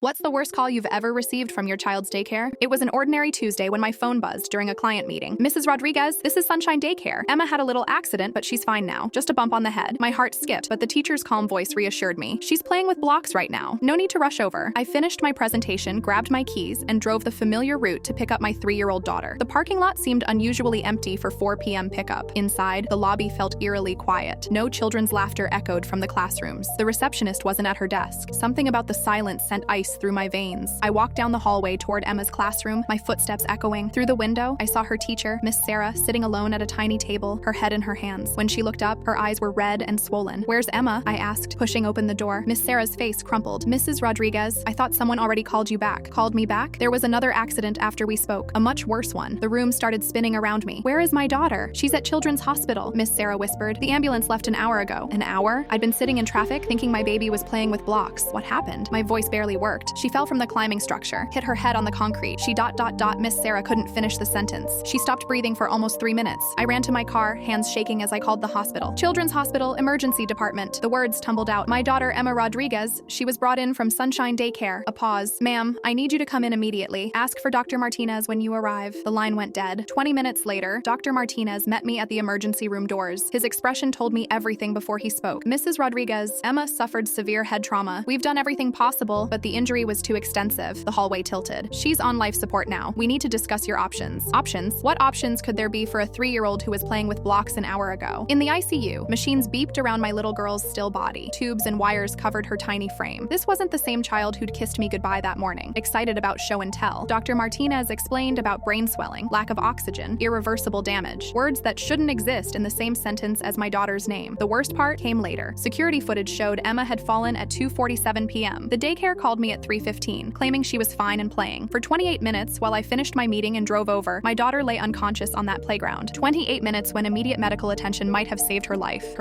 What's the worst call you've ever received from your child's daycare? It was an ordinary Tuesday when my phone buzzed during a client meeting. Mrs. Rodriguez, this is Sunshine Daycare. Emma had a little accident, but she's fine now. Just a bump on the head. My heart skipped, but the teacher's calm voice reassured me. She's playing with blocks right now. No need to rush over. I finished my presentation, grabbed my keys, and drove the familiar route to pick up my 3-year-old daughter. The parking lot seemed unusually empty for 4 p.m. pickup. Inside, the lobby felt eerily quiet. No children's laughter echoed from the classrooms. The receptionist wasn't at her desk. Something about the silence sent ice through my veins. I walked down the hallway toward Emma's classroom, my footsteps echoing. Through the window, I saw her teacher, Miss Sarah, sitting alone at a tiny table, her head in her hands. When she looked up, her eyes were red and swollen. "Where's Emma?" I asked, pushing open the door. Miss Sarah's face crumpled. "Mrs. Rodriguez, I thought someone already called you back." "Called me back?" "There was another accident after we spoke, a much worse one." The room started spinning around me. "Where is my daughter?" "She's at Children's Hospital," Miss Sarah whispered. "The ambulance left an hour ago." An hour? I'd been sitting in traffic, thinking my baby was playing with blocks. What happened? My voice barely worked. "She fell from the climbing structure, hit her head on the concrete. Miss Sarah couldn't finish the sentence. She stopped breathing for almost 3 minutes. I ran to my car, hands shaking as I called the hospital. "Children's Hospital, emergency department." The words tumbled out. "My daughter, Emma Rodriguez. She was brought in from Sunshine Daycare." A pause. "Ma'am, I need you to come in immediately. Ask for Dr. Martinez when you arrive." The line went dead. 20 minutes later, Dr. Martinez met me at the emergency room doors. His expression told me everything before he spoke. "Mrs. Rodriguez, Emma suffered severe head trauma. We've done everything possible, but the injury was too extensive." The hallway tilted. "She's on life support now. We need to discuss your options." Options? What options could there be for a 3-year-old who was playing with blocks an hour ago? In the ICU, machines beeped around my little girl's still body. Tubes and wires covered her tiny frame. This wasn't the same child who'd kissed me goodbye that morning, excited about show and tell. Dr. Martinez explained about brain swelling, lack of oxygen, irreversible damage. Words that shouldn't exist in the same sentence as my daughter's name. The worst part came later. Security footage showed Emma had fallen at 2:47 p.m. The daycare called me at 3:15, claiming she was fine and playing. For 28 minutes, while I finished my meeting and drove over, my daughter lay unconscious on that playground. 28 minutes when immediate medical attention might have saved her life.